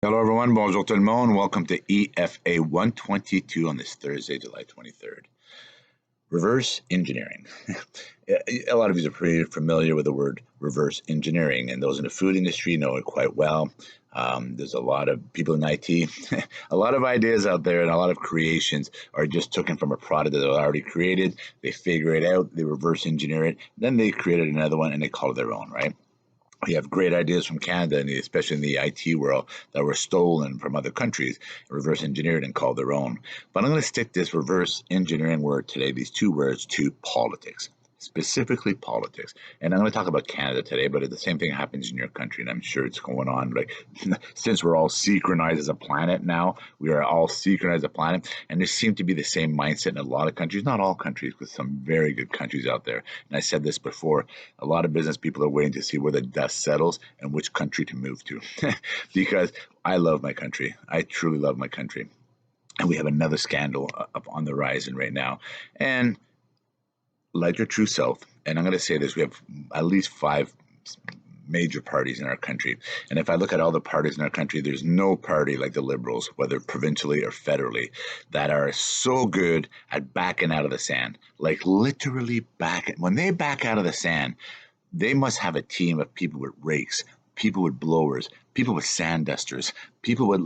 Hello everyone, bonjour tout le monde. Welcome to EFA122 on this Thursday, July 23rd. Reverse engineering. A lot of you are pretty familiar with the word reverse engineering, and those in the food industry know it quite well. There's a lot of people in IT, a lot of ideas out there, and a lot of creations are just taken from a product that they already created. They figure it out, they reverse engineer it, then they created another one and they call it their own, right? We have great ideas from Canada, and especially in the IT world, that were stolen from other countries, reverse engineered and called their own. But I'm going to stick this reverse engineering word today, these two words, to politics, specifically politics. And I'm going to talk about Canada today, but the same thing happens in your country, and I'm sure it's going on. Like, since we're all synchronized as a planet now, we are all synchronized as a planet, and there seems to be the same mindset in a lot of countries, not all countries, but some very good countries out there. And I said this before, a lot of business people are waiting to see where the dust settles and which country to move to. Because I love my country. I truly love my country. And we have another scandal up on the horizon right now. And like your true self, and I'm going to say this, we have at least 5 major parties in our country. And if I look at all the parties in our country, there's no party like the Liberals, whether provincially or federally, that are so good at backing out of the sand. Like literally when they back out of the sand, they must have a team of people with rakes, people with blowers, people with sand dusters, people with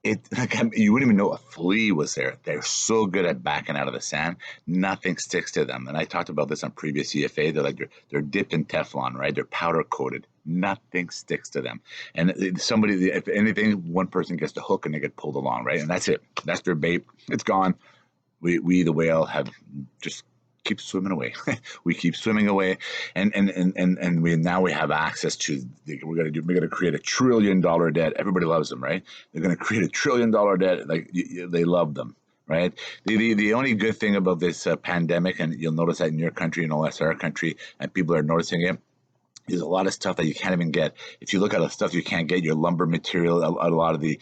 you wouldn't even know a flea was there. They're so good at backing out of the sand, nothing sticks to them. And I talked about this on previous EFA. They're dipped in Teflon, right? They're powder coated. Nothing sticks to them. And if anything, one person gets the hook and they get pulled along, right? And that's it. That's their bait. It's gone. We the whale have just keep swimming away. We keep swimming away, and we have access to. We're gonna create $1 trillion debt. Everybody loves them, right? They're gonna create $1 trillion debt. Like they love them, right? The only good thing about this pandemic, and you'll notice that in your country and also our country, and people are noticing it. There's a lot of stuff that you can't even get. If you look at the stuff you can't get, your lumber material, a lot of the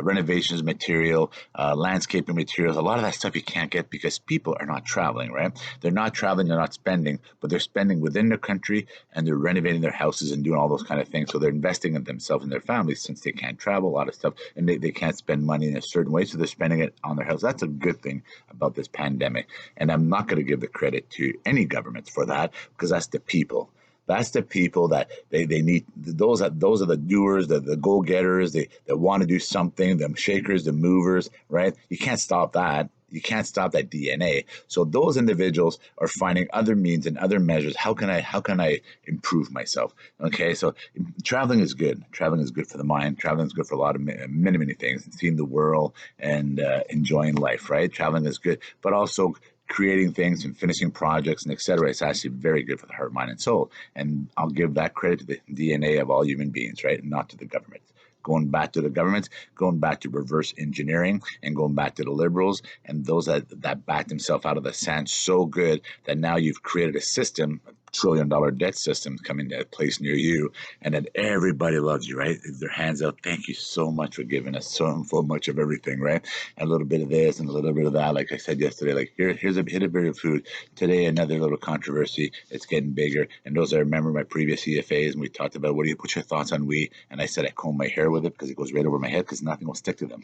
renovations material, landscaping materials, a lot of that stuff you can't get because people are not traveling, right? They're not traveling, they're not spending, but they're spending within their country and they're renovating their houses and doing all those kind of things. So they're investing in themselves and their families since they can't travel, a lot of stuff, and they can't spend money in a certain way, so they're spending it on their house. That's a good thing about this pandemic. And I'm not going to give the credit to any governments for that because that's the people. That's the people that they need. Those are the doers, the go-getters, that want to do something, the shakers, the movers, right? You can't stop that. You can't stop that DNA. So those individuals are finding other means and other measures. How can I improve myself? Okay, so traveling is good. Traveling is good for the mind. Traveling is good for a lot of many things. And seeing the world and enjoying life, right? Traveling is good, but also creating things and finishing projects and etc. It's actually very good for the heart, mind, and soul. And I'll give that credit to the DNA of all human beings, right? And not to the government. Going back to the governments, going back to reverse engineering, and going back to the Liberals and those that backed themselves out of the sand so good that now you've created a system, $1 trillion debt system coming to a place near you, and that everybody loves you, right? Their hands out. Thank you so much for giving us so much of everything, right? And a little bit of this and a little bit of that. Like I said yesterday, like here's a bit of food. Today, another little controversy. It's getting bigger. And those I remember my previous EFAs, and we talked about what do you put your thoughts on we? And I said I comb my hair with it because it goes right over my head because nothing will stick to them.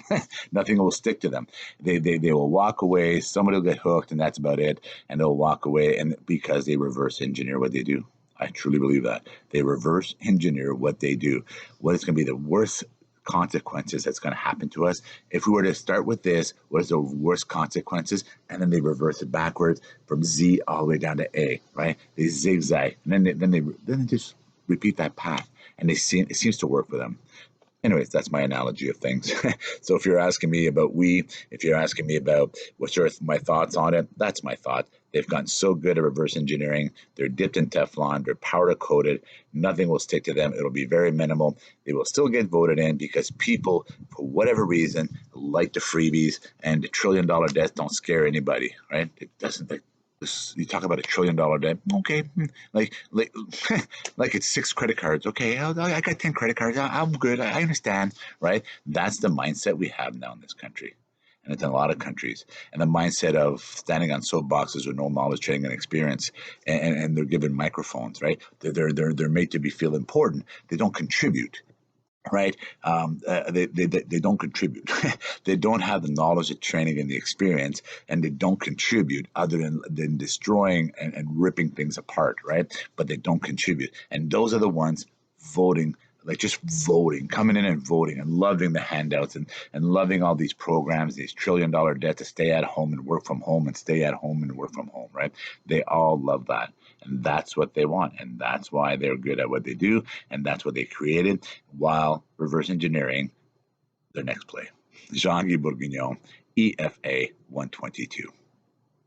Nothing will stick to them. They will walk away. Somebody will get hooked, and that's about it. And they'll walk away, and because they reverse engineer what they do. I truly believe that. They reverse engineer what they do. What is going to be the worst consequences that's going to happen to us if we were to start with this? What is the worst consequences? And then they reverse it backwards from Z all the way down to A, right? They zigzag, and then they just repeat that path, and it seems to work for them. Anyways, that's my analogy of things. So if you're asking me about if you're asking me about what's my thoughts on it, that's my thought. They've gotten so good at reverse engineering. They're dipped in Teflon. They're powder coated. Nothing will stick to them. It'll be very minimal. They will still get voted in because people, for whatever reason, like the freebies, and the $1 trillion debts don't scare anybody, right? It doesn't. You talk about $1 trillion debt. Okay, like it's 6 credit cards. Okay, I got 10 credit cards. I'm good. I understand, right? That's the mindset we have now in this country, and it's in a lot of countries. And the mindset of standing on soapboxes with no knowledge, training, and experience, and they're given microphones, right? They're made to feel important. They don't contribute. right? They don't contribute. They don't have the knowledge, the training, and the experience, and they don't contribute other than destroying and ripping things apart, right? But they don't contribute. And those are the ones voting, like just voting, coming in and voting and loving the handouts and loving all these programs, these $1 trillion debt to stay at home and work from home and stay at home and work from home, right? They all love that. And that's what they want. And that's why they're good at what they do. And that's what they created while reverse engineering their next play. Jean-Guy Bourguignon, EFA 122.